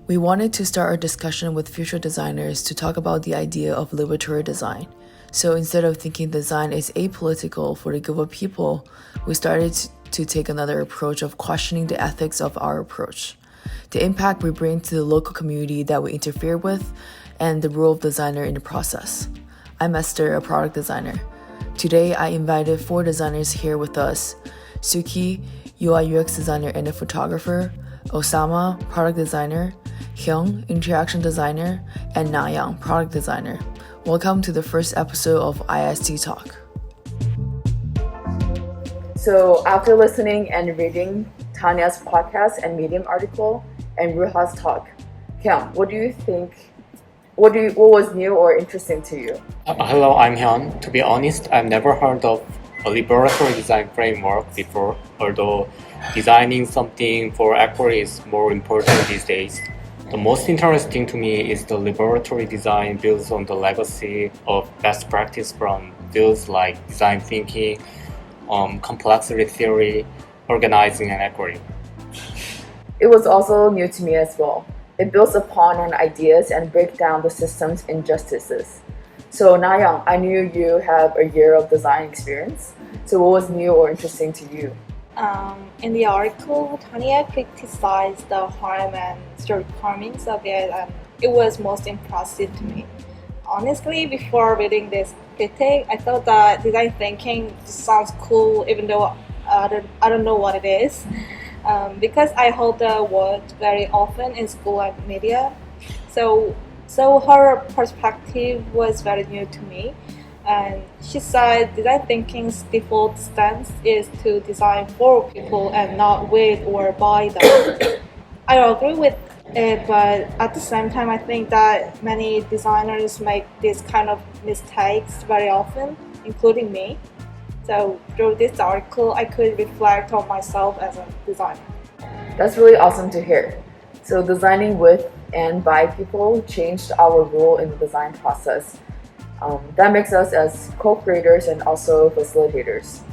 We wanted to start our discussion with future designers to talk about the idea of liberatory design. So instead of thinking design is apolitical for the good of people, we started to take another approach of questioning the ethics of our approach, the impact we bring to the local community that we interfere with, and the role of designer in the process. I'm Esther, a product designer. Today, I invited 4 designers here with us: Suki, UI UX designer and a photographer; Osama, product designer; Hyung, interaction designer; and Nayang, product designer. Welcome to the first episode of IXD Talk. So after listening and reading Tania's podcast and Medium article and Ruha's talk, Hyung, what do you think? What was new or interesting to you? Hello, I'm Hyun. To be honest, I've never heard of a liberatory design framework before, although designing something for equity is more important these days. The most interesting to me is the liberatory design builds on the legacy of best practice from fields like design thinking, complexity theory, organizing, and equity. It was also new to me as well. It builds upon our ideas and breaks down the system's injustices. So Nayang, I knew you have a year of design experience. So what was new or interesting to you? In the article, Tania criticized the harm and shortcomings of it, and it was most impressive to me. Honestly, before reading this critique, I thought that design thinking sounds cool, even though I don't know what it is. Because I hold the word very often in school and media. So her perspective was very new to me. And she said design thinking's default stance is to design for people and not with or by them. I agree with it, but at the same time, I think that many designers make these kind of mistakes very often, including me. So through this article, I could reflect on myself as a designer. That's really awesome to hear. So designing with and by people changed our role in the design process. That makes us as co-creators and also facilitators.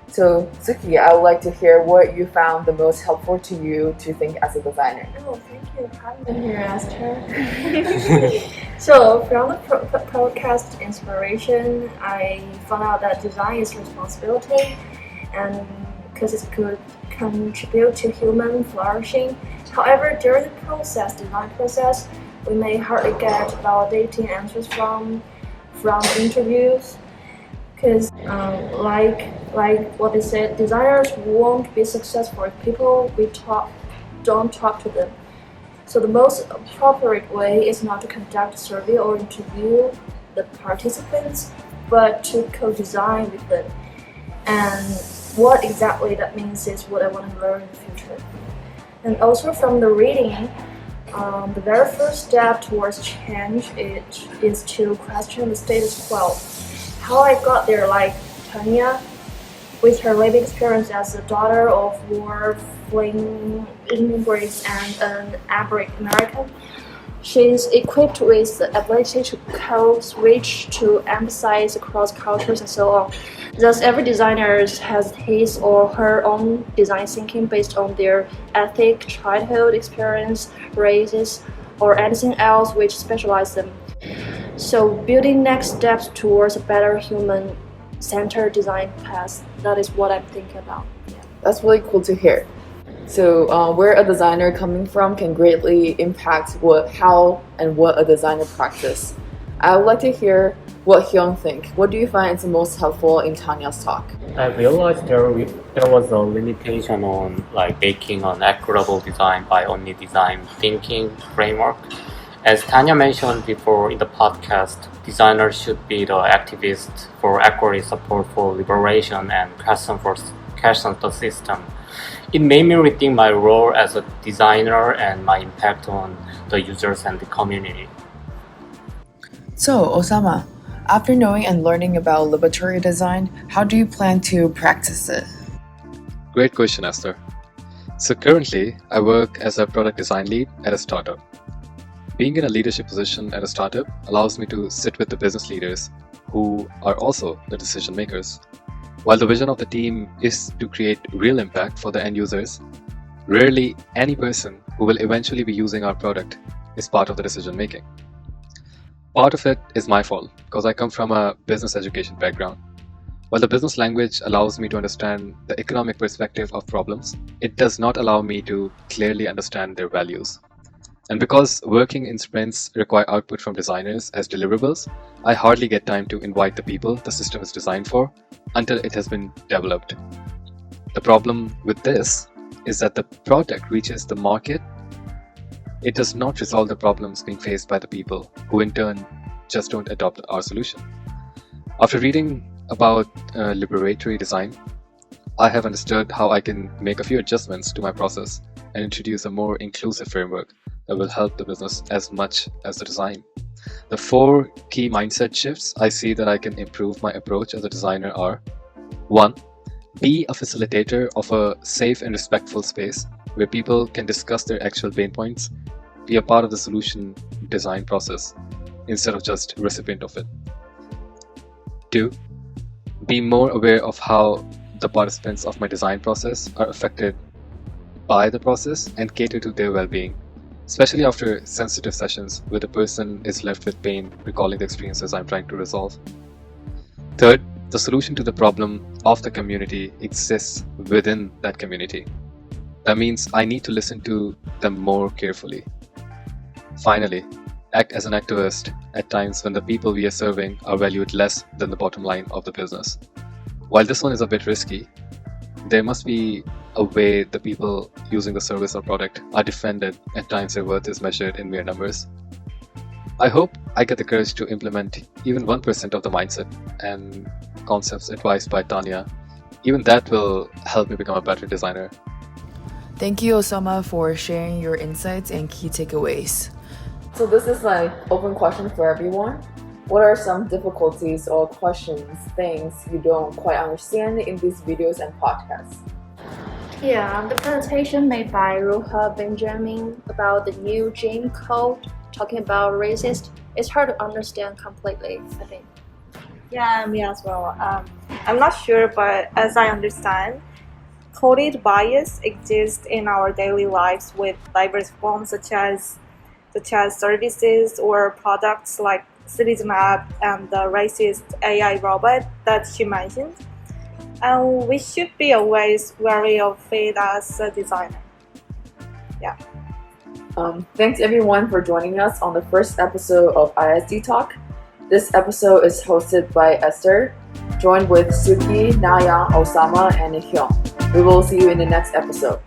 So Suki, I would like to hear what you found the most helpful to you to think as a designer. Oh, thank you for having me here, Esther. So from the podcast inspiration, I found out that design is responsibility, and because it could contribute to human flourishing. However, during the design process, we may hardly get validating answers from interviews, because like what they said, designers won't be successful if people don't talk to them. So the most appropriate way is not to conduct a survey or interview the participants, but to co-design with them. And what exactly that means is what I want to learn in the future. And also from the reading, the very first step towards change is to question the status quo. How I got there, like Tania, with her lived experience as the daughter of war-fleeing immigrants and an Arab American, she's equipped with the ability to code switch, to emphasize across cultures and so on. Thus, every designer has his or her own design thinking based on their ethnic childhood experience, races, or anything else which specializes them. So, building next steps towards a better human-centered design path, that is what I'm thinking about. Yeah. That's really cool to hear. So where a designer coming from can greatly impact how and what a designer practice. I would like to hear what Hyun think. What do you find is the most helpful in Tania's talk? I realized there was a limitation on making an equitable design by only design thinking framework. As Tania mentioned before in the podcast, designers should be the activists for equity, support for liberation, and question the system. It made me rethink my role as a designer and my impact on the users and the community. So, Osama, after knowing and learning about liberatory design, how do you plan to practice it? Great question, Esther. So currently, I work as a product design lead at a startup. Being in a leadership position at a startup allows me to sit with the business leaders who are also the decision makers. While the vision of the team is to create real impact for the end users, Rarely any person who will eventually be using our product is part of the decision making. Part of it is my fault because I come from a business education background. While the business language allows me to understand the economic perspective of problems, it does not allow me to clearly understand their values. And because working in sprints require output from designers as deliverables, I hardly get time to invite the people the system is designed for until it has been developed. The problem with this is that the product reaches the market. It does not resolve the problems being faced by the people who in turn just don't adopt our solution. After reading about Liberatory Design, I have understood how I can make a few adjustments to my process and introduce a more inclusive framework that will help the business as much as the design. The 4 key mindset shifts I see that I can improve my approach as a designer are: 1. Be a facilitator of a safe and respectful space where people can discuss their actual pain points, be a part of the solution design process instead of just recipient of it. 2. Be more aware of how the participants of my design process are affected by the process and cater to their well-being, especially after sensitive sessions where the person is left with pain recalling the experiences I'm trying to resolve. 3rd, the solution to the problem of the community exists within that community. That means I need to listen to them more carefully. Finally, act as an activist at times when the people we are serving are valued less than the bottom line of the business. While this one is a bit risky, there must be a way the people using the service or product are defended at times their worth is measured in mere numbers. I hope I get the courage to implement even 1% of the mindset and concepts advised by Tania. Even that will help me become a better designer. Thank you, Osama, for sharing your insights and key takeaways. So this is like open question for everyone. What are some difficulties or questions, things you don't quite understand in these videos and podcasts? Yeah, the presentation made by Ruha Benjamin about the new gene code talking about racist is hard to understand completely, I think. Yeah, me as well. I'm not sure, but as I understand, coded bias exists in our daily lives with diverse forms such as services or products like Citizen app and the racist AI robot that she mentioned. And we should be always wary of it as a designer. Yeah. Thanks everyone for joining us on the first episode of IXD Talk. This episode is hosted by Esther, joined with Suki, Naya, Osama, and Hyun. We will see you in the next episode.